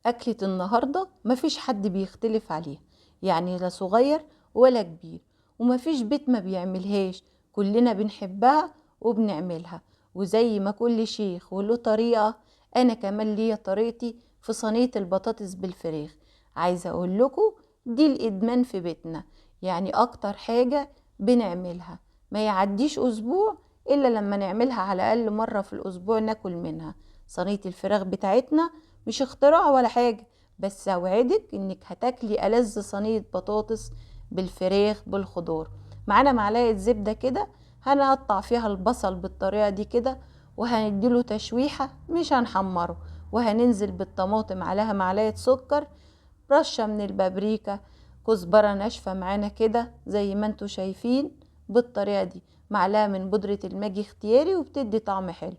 أكلة النهاردة مفيش حد بيختلف عليها، يعني لا صغير ولا كبير، ومفيش بيت ما بيعملهاش. كلنا بنحبها وبنعملها، وزي ما كل شيخ وله طريقة، أنا كمان ليا طريقتي في صينية البطاطس بالفراخ. عايزة أقول لكم دي الإدمان في بيتنا، يعني أكتر حاجة بنعملها. ما يعديش أسبوع إلا لما نعملها على الأقل مرة في الأسبوع ناكل منها. صينية الفراخ بتاعتنا مش اختراع ولا حاجة، بس اوعدك انك هتاكلي ألذ صينية بطاطس بالفراخ بالخضار. معانا معلقة زبدة كده، هنقطع فيها البصل بالطريقة دي كده، وهنديله تشويحة مش هنحمره، وهننزل بالطماطم عليها معلقة سكر، رشة من البابريكا، كزبرة ناشفة معانا كده زي ما انتوا شايفين بالطريقة دي، معلقة من بودرة الماجي اختياري وبتدي طعم حلو،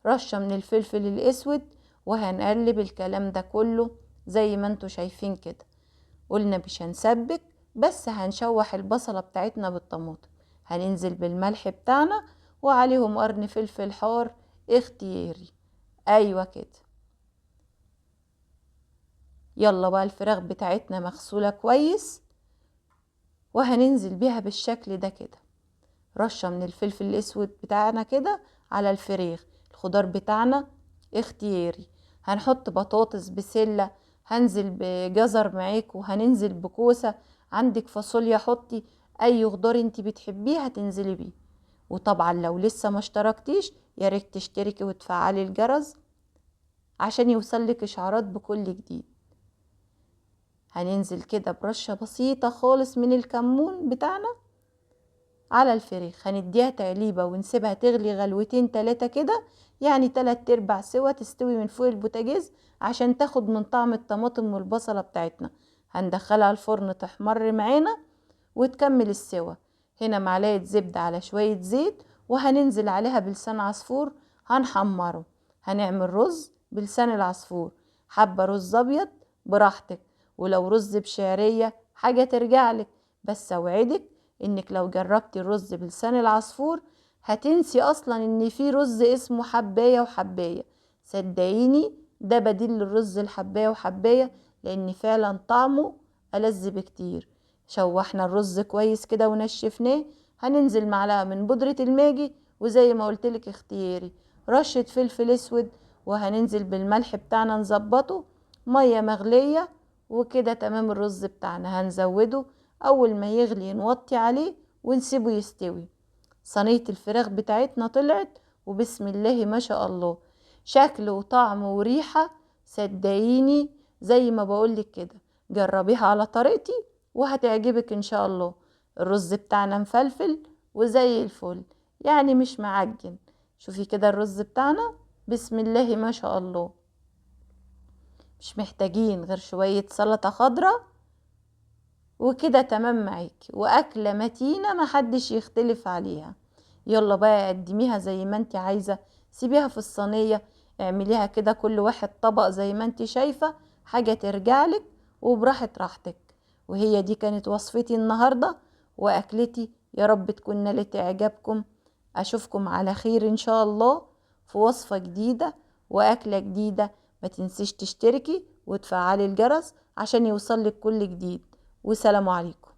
رشة من الفلفل الاسود، وهنقلب الكلام ده كله زي ما انتوا شايفين كده. قلنا مش هنسبك، بس هنشوح البصلة بتاعتنا بالطماطم، هننزل بالملح بتاعنا وعليهم قرن فلفل حار اختياري. ايوه كده. يلا بقى الفراخ بتاعتنا مغسولة كويس، وهننزل بيها بالشكل ده كده، رشة من الفلفل الاسود بتاعنا كده على الفراخ. الخضار بتاعنا اختياري، هنحط بطاطس بسلة، هنزل بجزر معاكو، هننزل بكوسة، عندك فاصوليا حطي، اي خضار انتي بتحبيه هتنزلي بيه. وطبعا لو لسه ما اشتركتيش ياريت تشتركي وتفعلي الجرس عشان يوصلك اشعارات بكل جديد. هننزل كده برشة بسيطة خالص من الكمون بتاعنا على الفراخ، هنديها تقليبة ونسيبها تغلي غلوتين تلاتة كده، يعني 3/4 سوا، تستوي من فوق البوتاجاز عشان تاخد من طعم الطماطم والبصلة بتاعتنا. هندخلها الفرن تحمر معانا وتكمل السوا. هنا معلقة زبدة على شوية زيت، وهننزل عليها بلسان عصفور هنحمره. هنعمل رز بلسان العصفور، حبة رز ابيض براحتك، ولو رز بشعرية حاجة ترجعلك، بس اوعدك انك لو جربتي الرز بلسان العصفور هتنسي اصلا ان في رز اسمه حباية وحباية. صدقيني ده بديل للرز الحباية وحباية، لان فعلا طعمه ألذ بكتير. شوحنا الرز كويس كده ونشفناه، هننزل معلقة من بودرة الماجي، وزي ما قلتلك اختياري رشة فلفل اسود، وهننزل بالملح بتاعنا نظبطه، مية مغلية، وكده تمام. الرز بتاعنا هنزوده، اول ما يغلي نوطي عليه ونسيبه يستوي. صينية الفراخ بتاعتنا طلعت، وبسم الله ما شاء الله، شكل وطعم وريحة. صدقيني زي ما بقولك كده، جربيها على طريقتي وهتعجبك ان شاء الله. الرز بتاعنا مفلفل وزي الفل، يعني مش معجن. شوفي كده الرز بتاعنا بسم الله ما شاء الله، مش محتاجين غير شوية سلطة خضراء وكده تمام معاكي، واكلة متينة محدش يختلف عليها. يلا بقى قدميها زي ما انت عايزة، سيبيها في الصينية، اعمليها كده كل واحد طبق زي ما انت شايفة، حاجة ترجعلك وبراحة راحتك. وهي دي كانت وصفتي النهاردة واكلتي، يا رب تكون نالت اعجابكم. اشوفكم على خير ان شاء الله في وصفة جديدة واكلة جديدة. ما تنسيش تشتركي وتفعلي الجرس عشان يوصلك كل جديد. والسلام عليكم.